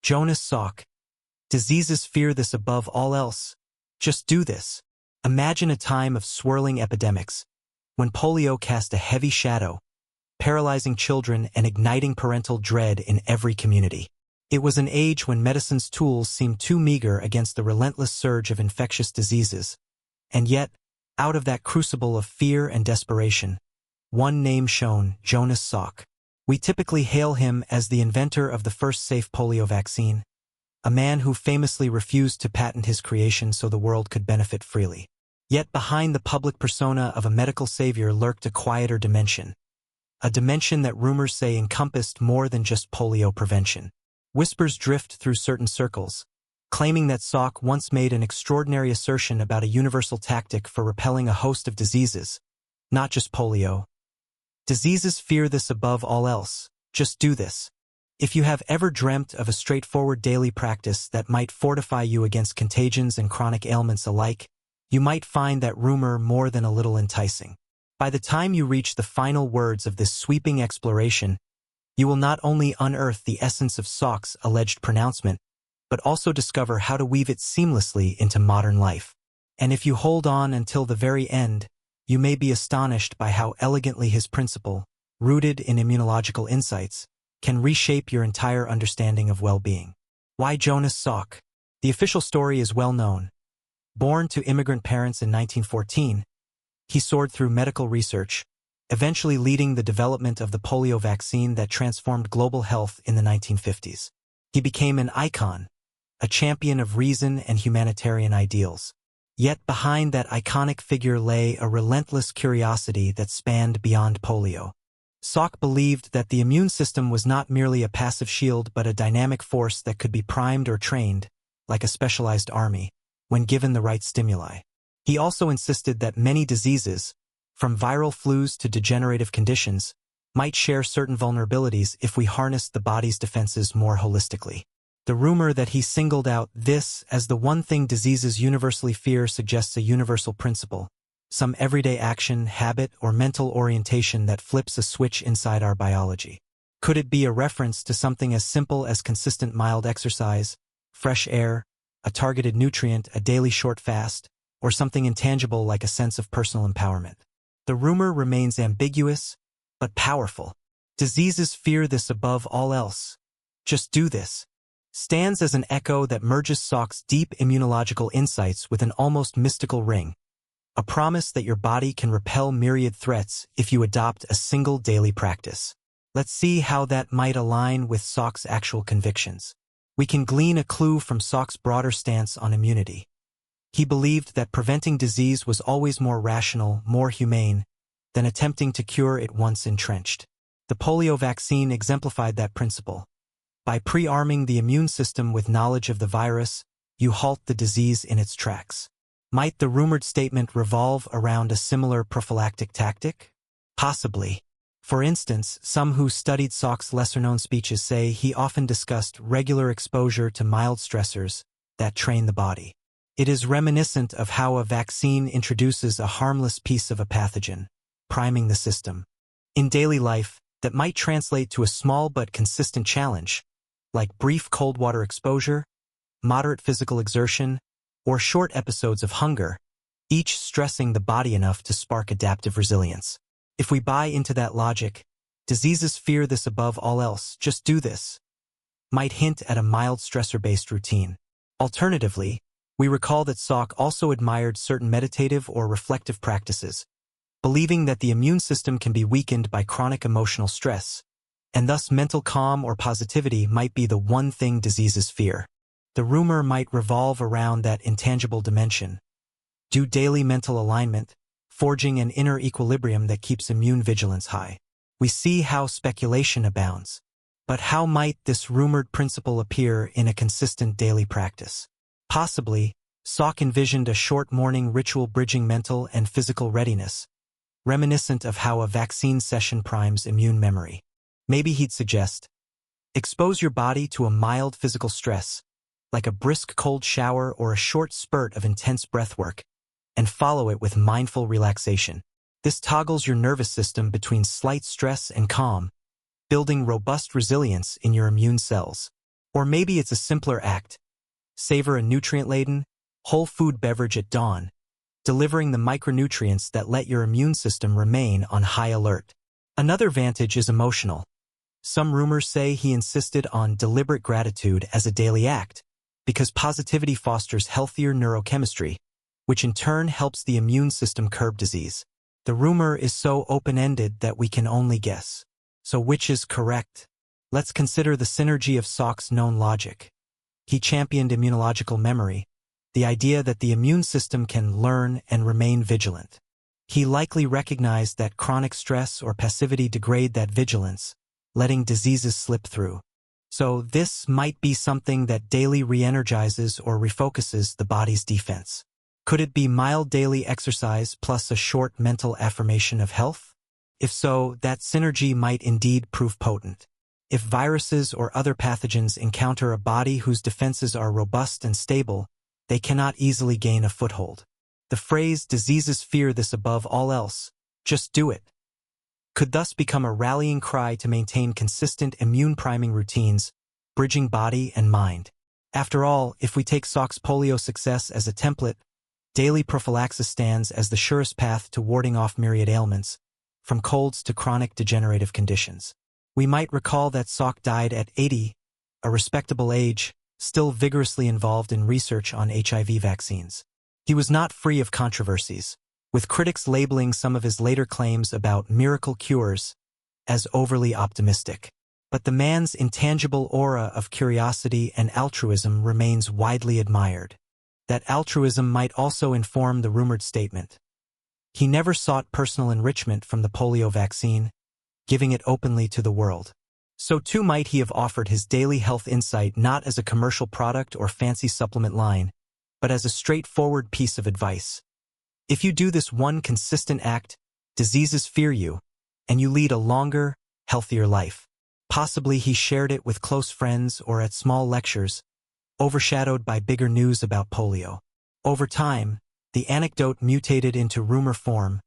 Jonas Salk. Diseases fear this above all else. Just do this. Imagine a time of swirling epidemics, when polio cast a heavy shadow, paralyzing children and igniting parental dread in every community. It was an age when medicine's tools seemed too meager against the relentless surge of infectious diseases. And yet, out of that crucible of fear and desperation, one name shone: Jonas Salk. We typically hail him as the inventor of the first safe polio vaccine, a man who famously refused to patent his creation so the world could benefit freely. Yet behind the public persona of a medical savior lurked a quieter dimension, a dimension that rumors say encompassed more than just polio prevention. Whispers drift through certain circles, claiming that Salk once made an extraordinary assertion about a universal tactic for repelling a host of diseases, not just polio. Diseases fear this above all else. Just do this. If you have ever dreamt of a straightforward daily practice that might fortify you against contagions and chronic ailments alike, you might find that rumor more than a little enticing. By the time you reach the final words of this sweeping exploration, you will not only unearth the essence of Salk's alleged pronouncement, but also discover how to weave it seamlessly into modern life. And if you hold on until the very end, you may be astonished by how elegantly his principle, rooted in immunological insights, can reshape your entire understanding of well-being. Why Jonas Salk? The official story is well known. Born to immigrant parents in 1914, he soared through medical research, eventually leading the development of the polio vaccine that transformed global health in the 1950s. He became an icon, a champion of reason and humanitarian ideals. Yet behind that iconic figure lay a relentless curiosity that spanned beyond polio. Salk believed that the immune system was not merely a passive shield but a dynamic force that could be primed or trained, like a specialized army, when given the right stimuli. He also insisted that many diseases, from viral flus to degenerative conditions, might share certain vulnerabilities if we harnessed the body's defenses more holistically. The rumor that he singled out this as the one thing diseases universally fear suggests a universal principle, some everyday action, habit, or mental orientation that flips a switch inside our biology. Could it be a reference to something as simple as consistent mild exercise, fresh air, a targeted nutrient, a daily short fast, or something intangible like a sense of personal empowerment? The rumor remains ambiguous, but powerful. Diseases fear this above all else. Just do this. Stands as an echo that merges Salk's deep immunological insights with an almost mystical ring, a promise that your body can repel myriad threats if you adopt a single daily practice. Let's see how that might align with Salk's actual convictions. We can glean a clue from Salk's broader stance on immunity. He believed that preventing disease was always more rational, more humane, than attempting to cure it once entrenched. The polio vaccine exemplified that principle. By pre-arming the immune system with knowledge of the virus, you halt the disease in its tracks. Might the rumored statement revolve around a similar prophylactic tactic? Possibly. For instance, some who studied Salk's lesser-known speeches say he often discussed regular exposure to mild stressors that train the body. It is reminiscent of how a vaccine introduces a harmless piece of a pathogen, priming the system. In daily life, that might translate to a small but consistent challenge, like brief cold water exposure, moderate physical exertion, or short episodes of hunger, each stressing the body enough to spark adaptive resilience. If we buy into that logic, diseases fear this above all else. Just do this. Might hint at a mild stressor-based routine. Alternatively, we recall that Salk also admired certain meditative or reflective practices, believing that the immune system can be weakened by chronic emotional stress, and thus mental calm or positivity might be the one thing diseases fear. The rumor might revolve around that intangible dimension. Do daily mental alignment, forging an inner equilibrium that keeps immune vigilance high. We see how speculation abounds. But how might this rumored principle appear in a consistent daily practice? Possibly, Salk envisioned a short morning ritual bridging mental and physical readiness, reminiscent of how a vaccine session primes immune memory. Maybe he'd suggest, expose your body to a mild physical stress, like a brisk cold shower or a short spurt of intense breathwork, and follow it with mindful relaxation. This toggles your nervous system between slight stress and calm, building robust resilience in your immune cells. Or maybe it's a simpler act. Savor a nutrient-laden, whole food beverage at dawn, delivering the micronutrients that let your immune system remain on high alert. Another vantage is emotional. Some rumors say he insisted on deliberate gratitude as a daily act, because positivity fosters healthier neurochemistry, which in turn helps the immune system curb disease. The rumor is so open-ended that we can only guess. So which is correct? Let's consider the synergy of Salk's known logic. He championed immunological memory, the idea that the immune system can learn and remain vigilant. He likely recognized that chronic stress or passivity degrade that vigilance, letting diseases slip through. So this might be something that daily re-energizes or refocuses the body's defense. Could it be mild daily exercise plus a short mental affirmation of health? If so, that synergy might indeed prove potent. If viruses or other pathogens encounter a body whose defenses are robust and stable, they cannot easily gain a foothold. The phrase "diseases fear this above all else, just do it" could thus become a rallying cry to maintain consistent immune-priming routines, bridging body and mind. After all, if we take Salk's polio success as a template, daily prophylaxis stands as the surest path to warding off myriad ailments, from colds to chronic degenerative conditions. We might recall that Salk died at 80, a respectable age, still vigorously involved in research on HIV vaccines. He was not free of controversies, with critics labeling some of his later claims about miracle cures as overly optimistic. But the man's intangible aura of curiosity and altruism remains widely admired. That altruism might also inform the rumored statement. He never sought personal enrichment from the polio vaccine, giving it openly to the world. So too might he have offered his daily health insight not as a commercial product or fancy supplement line, but as a straightforward piece of advice. If you do this one consistent act, diseases fear you, and you lead a longer, healthier life. Possibly he shared it with close friends or at small lectures, overshadowed by bigger news about polio. Over time, the anecdote mutated into rumor form,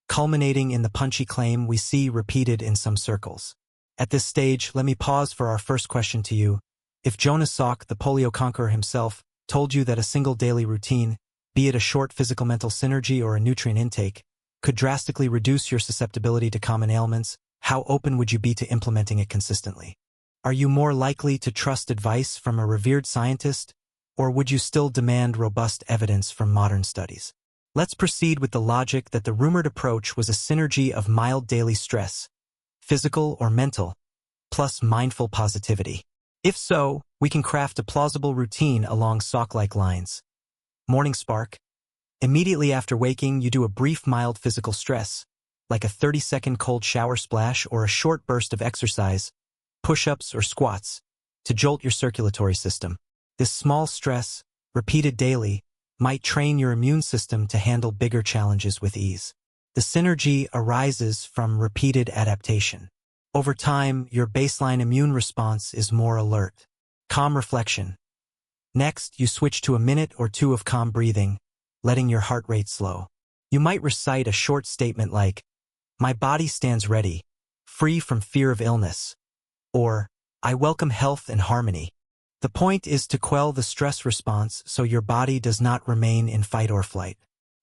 culminating in the punchy claim we see repeated in some circles. At this stage, let me pause for our first question to you. If Jonas Salk, the polio conqueror himself, told you that a single daily routine, be it a short physical-mental synergy or a nutrient intake, could drastically reduce your susceptibility to common ailments, how open would you be to implementing it consistently? Are you more likely to trust advice from a revered scientist, or would you still demand robust evidence from modern studies? Let's proceed with the logic that the rumored approach was a synergy of mild daily stress, physical or mental, plus mindful positivity. If so, we can craft a plausible routine along Salk-like lines. Morning spark. Immediately after waking, you do a brief mild physical stress, like a 30-second cold shower splash or a short burst of exercise, push-ups or squats, to jolt your circulatory system. This small stress, repeated daily, might train your immune system to handle bigger challenges with ease. The synergy arises from repeated adaptation. Over time, your baseline immune response is more alert. Calm reflection. Next, you switch to a minute or two of calm breathing, letting your heart rate slow. You might recite a short statement like, "My body stands ready, free from fear of illness," or "I welcome health and harmony." The point is to quell the stress response so your body does not remain in fight or flight.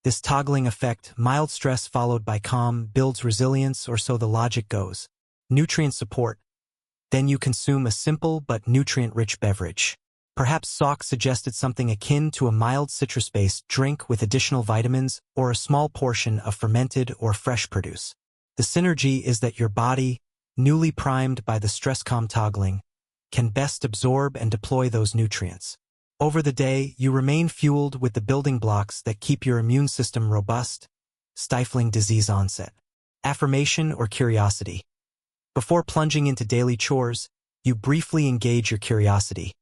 This toggling effect, mild stress followed by calm, builds resilience, or so the logic goes. Nutrient support. Then you consume a simple but nutrient-rich beverage. Perhaps Salk suggested something akin to a mild citrus-based drink with additional vitamins or a small portion of fermented or fresh produce. The synergy is that your body, newly primed by the stress-calm toggling, can best absorb and deploy those nutrients. Over the day, you remain fueled with the building blocks that keep your immune system robust, stifling disease onset. Affirmation or curiosity. Before plunging into daily chores, you briefly engage your curiosity,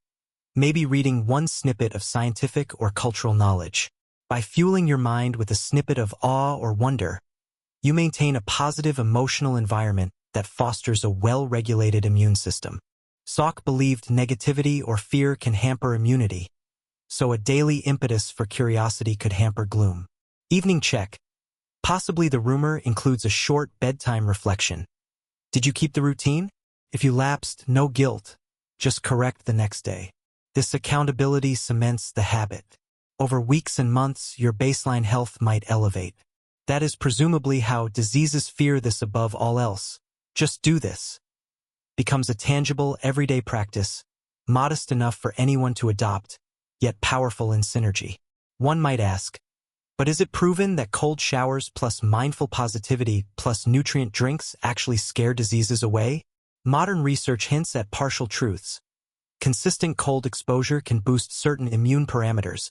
maybe reading one snippet of scientific or cultural knowledge. By fueling your mind with a snippet of awe or wonder, you maintain a positive emotional environment that fosters a well-regulated immune system. Salk believed negativity or fear can hamper immunity, so a daily impetus for curiosity could hamper gloom. Evening check. Possibly the rumor includes a short bedtime reflection. Did you keep the routine? If you lapsed, no guilt, just correct the next day. This accountability cements the habit. Over weeks and months, your baseline health might elevate. That is presumably how diseases fear this above all else. Just do this. Becomes a tangible, everyday practice, modest enough for anyone to adopt, yet powerful in synergy. One might ask, but is it proven that cold showers plus mindful positivity plus nutrient drinks actually scare diseases away? Modern research hints at partial truths. Consistent cold exposure can boost certain immune parameters.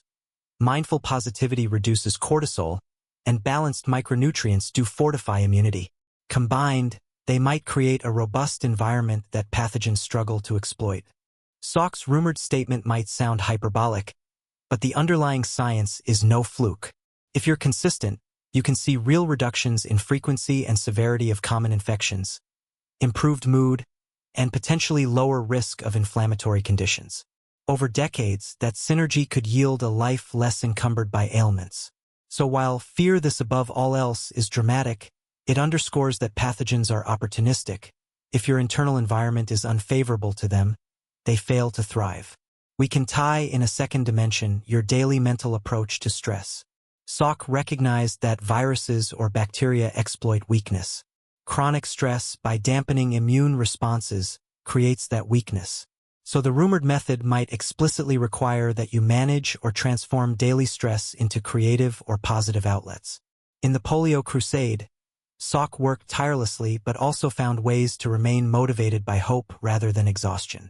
Mindful positivity reduces cortisol, and balanced micronutrients do fortify immunity. Combined, they might create a robust environment that pathogens struggle to exploit. Salk's rumored statement might sound hyperbolic, but the underlying science is no fluke. If you're consistent, you can see real reductions in frequency and severity of common infections, improved mood, and potentially lower risk of inflammatory conditions. Over decades, that synergy could yield a life less encumbered by ailments. So while fear this above all else is dramatic, it underscores that pathogens are opportunistic. If your internal environment is unfavorable to them, they fail to thrive. We can tie in a second dimension your daily mental approach to stress. Salk recognized that viruses or bacteria exploit weakness. Chronic stress, by dampening immune responses, creates that weakness. So the rumored method might explicitly require that you manage or transform daily stress into creative or positive outlets. In the polio crusade, Salk worked tirelessly but also found ways to remain motivated by hope rather than exhaustion.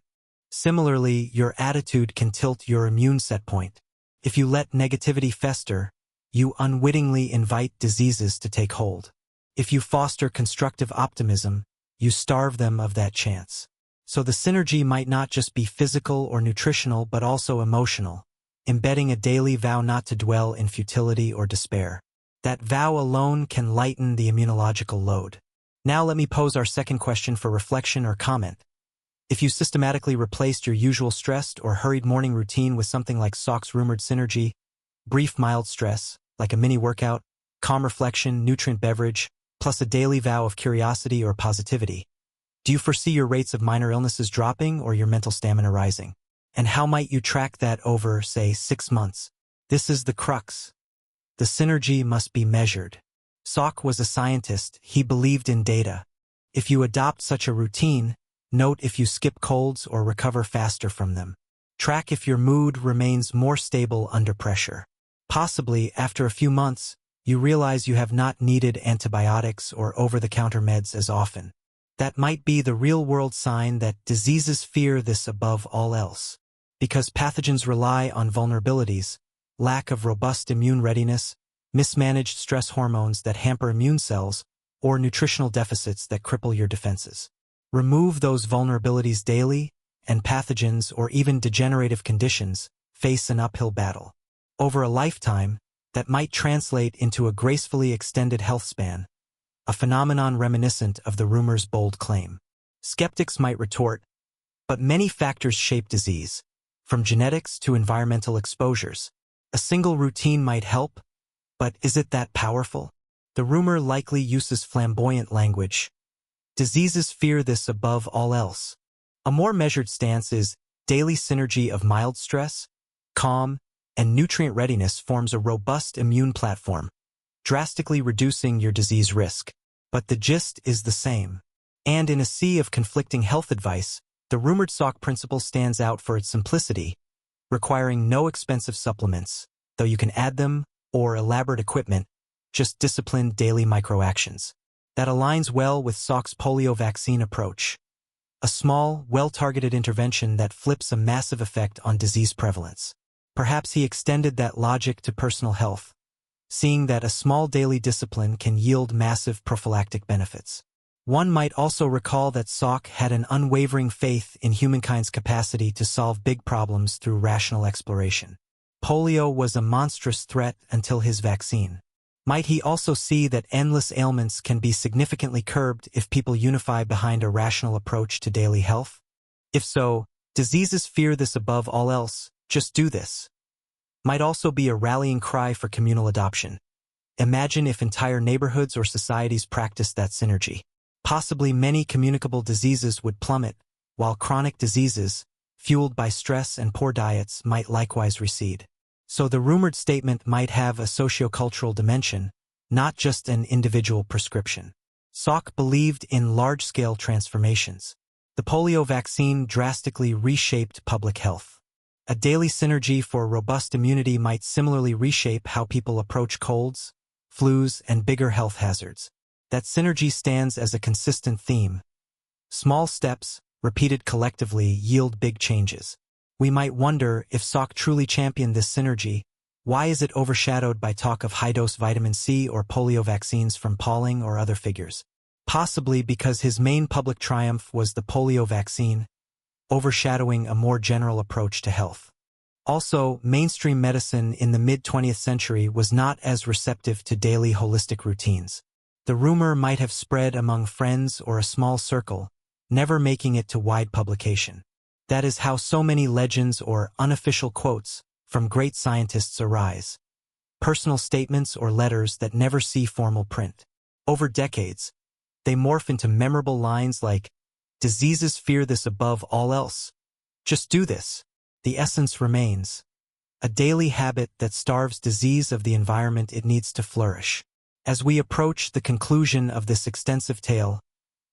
Similarly, your attitude can tilt your immune set point. If you let negativity fester, you unwittingly invite diseases to take hold. If you foster constructive optimism, you starve them of that chance. So the synergy might not just be physical or nutritional but also emotional, embedding a daily vow not to dwell in futility or despair. That vow alone can lighten the immunological load. Now let me pose our second question for reflection or comment. If you systematically replaced your usual stressed or hurried morning routine with something like Salk's rumored synergy, brief mild stress, like a mini workout, calm reflection, nutrient beverage, plus a daily vow of curiosity or positivity, do you foresee your rates of minor illnesses dropping or your mental stamina rising? And how might you track that over, say, 6 months? This is the crux. The synergy must be measured. Salk was a scientist. He believed in data. If you adopt such a routine, note if you skip colds or recover faster from them. Track if your mood remains more stable under pressure. Possibly, after a few months, you realize you have not needed antibiotics or over-the-counter meds as often. That might be the real-world sign that diseases fear this above all else. Because pathogens rely on vulnerabilities, lack of robust immune readiness, mismanaged stress hormones that hamper immune cells, or nutritional deficits that cripple your defenses. Remove those vulnerabilities daily, and pathogens or even degenerative conditions face an uphill battle. Over a lifetime, that might translate into a gracefully extended health span, a phenomenon reminiscent of the rumor's bold claim. Skeptics might retort, but many factors shape disease, from genetics to environmental exposures. A single routine might help, but is it that powerful? The rumor likely uses flamboyant language. Diseases fear this above all else. A more measured stance is daily synergy of mild stress, calm, and nutrient readiness forms a robust immune platform, drastically reducing your disease risk. But the gist is the same. And in a sea of conflicting health advice, the rumored Salk principle stands out for its simplicity, requiring no expensive supplements, though you can add them, or elaborate equipment, just disciplined daily microactions. That aligns well with Salk's polio vaccine approach. A small, well-targeted intervention that flips a massive effect on disease prevalence. Perhaps he extended that logic to personal health, seeing that a small daily discipline can yield massive prophylactic benefits. One might also recall that Salk had an unwavering faith in humankind's capacity to solve big problems through rational exploration. Polio was a monstrous threat until his vaccine. Might he also see that endless ailments can be significantly curbed if people unify behind a rational approach to daily health? If so, diseases fear this above all else, just do this. Might also be a rallying cry for communal adoption. Imagine if entire neighborhoods or societies practiced that synergy. Possibly many communicable diseases would plummet, while chronic diseases, fueled by stress and poor diets, might likewise recede. So the rumored statement might have a sociocultural dimension, not just an individual prescription. Salk believed in large-scale transformations. The polio vaccine drastically reshaped public health. A daily synergy for robust immunity might similarly reshape how people approach colds, flus, and bigger health hazards. That synergy stands as a consistent theme. Small steps, repeated collectively, yield big changes. We might wonder if Salk truly championed this synergy. Why is it overshadowed by talk of high-dose vitamin C or polio vaccines from Pauling or other figures? Possibly because his main public triumph was the polio vaccine, overshadowing a more general approach to health. Also, mainstream medicine in the mid-20th century was not as receptive to daily holistic routines. The rumor might have spread among friends or a small circle, never making it to wide publication. That is how so many legends or unofficial quotes from great scientists arise. Personal statements or letters that never see formal print. Over decades, they morph into memorable lines like, "Diseases fear this above all else. Just do this." The essence remains. A daily habit that starves disease of the environment it needs to flourish. As we approach the conclusion of this extensive tale,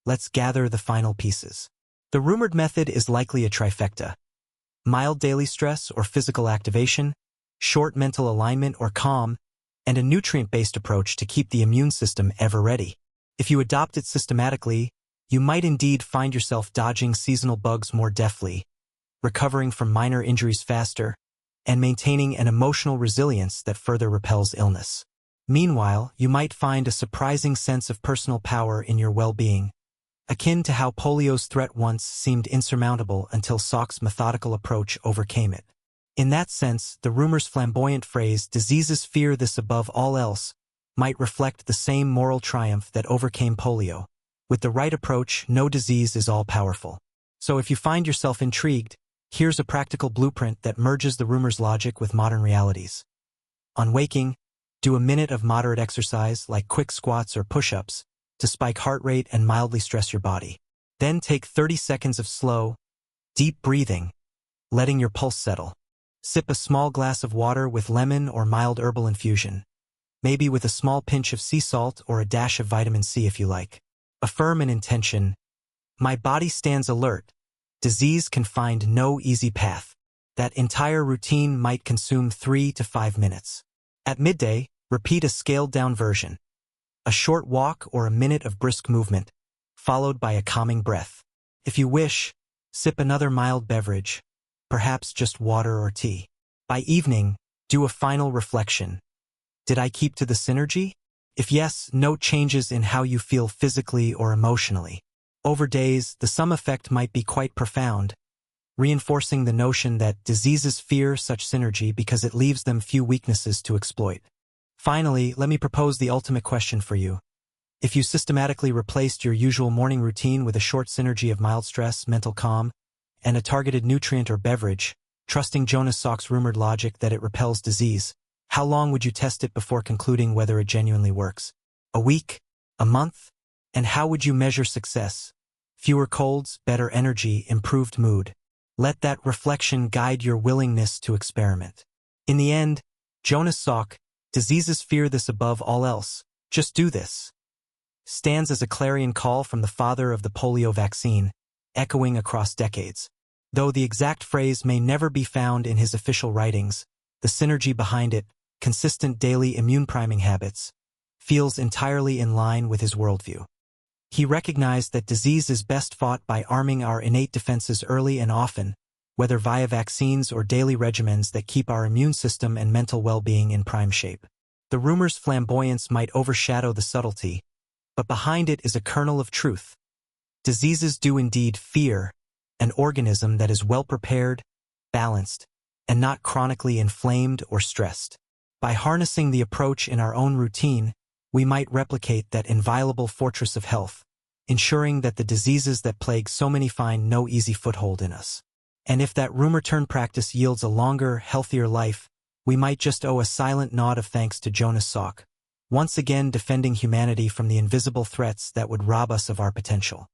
let's gather the final pieces. The rumored method is likely a trifecta. Mild daily stress or physical activation, short mental alignment or calm, and a nutrient-based approach to keep the immune system ever ready. If you adopt it systematically, you might indeed find yourself dodging seasonal bugs more deftly, recovering from minor injuries faster, and maintaining an emotional resilience that further repels illness. Meanwhile, you might find a surprising sense of personal power in your well-being, akin to how polio's threat once seemed insurmountable until Salk's methodical approach overcame it. In that sense, the rumor's flamboyant phrase, "Diseases fear this above all else," might reflect the same moral triumph that overcame polio. With the right approach, no disease is all-powerful. So if you find yourself intrigued, here's a practical blueprint that merges the rumor's logic with modern realities. On waking, do a minute of moderate exercise like quick squats or push-ups to spike heart rate and mildly stress your body. Then take 30 seconds of slow, deep breathing, letting your pulse settle. Sip a small glass of water with lemon or mild herbal infusion, maybe with a small pinch of sea salt or a dash of vitamin C if you like. Affirm an intention. My body stands alert. Disease can find no easy path. That entire routine might consume 3 to 5 minutes. At midday, repeat a scaled-down version. A short walk or a minute of brisk movement, followed by a calming breath. If you wish, sip another mild beverage, perhaps just water or tea. By evening, do a final reflection. Did I keep to the synergy? If yes, note changes in how you feel physically or emotionally. Over days, the sum effect might be quite profound, reinforcing the notion that diseases fear such synergy because it leaves them few weaknesses to exploit. Finally, let me propose the ultimate question for you. If you systematically replaced your usual morning routine with a short synergy of mild stress, mental calm, and a targeted nutrient or beverage, trusting Jonas Salk's rumored logic that it repels disease, how long would you test it before concluding whether it genuinely works? A week? A month? And how would you measure success? Fewer colds, better energy, improved mood. Let that reflection guide your willingness to experiment. In the end, Jonas Salk, "Diseases fear this above all else. Just do this," stands as a clarion call from the father of the polio vaccine, echoing across decades. Though the exact phrase may never be found in his official writings, the synergy behind it, consistent daily immune priming habits, feels entirely in line with his worldview. He recognized that disease is best fought by arming our innate defenses early and often, whether via vaccines or daily regimens that keep our immune system and mental well-being in prime shape. The rumor's flamboyance might overshadow the subtlety, but behind it is a kernel of truth. Diseases do indeed fear an organism that is well-prepared, balanced, and not chronically inflamed or stressed. By harnessing the approach in our own routine, we might replicate that inviolable fortress of health, ensuring that the diseases that plague so many find no easy foothold in us. And if that rumor-turned practice yields a longer, healthier life, we might just owe a silent nod of thanks to Jonas Salk, once again defending humanity from the invisible threats that would rob us of our potential.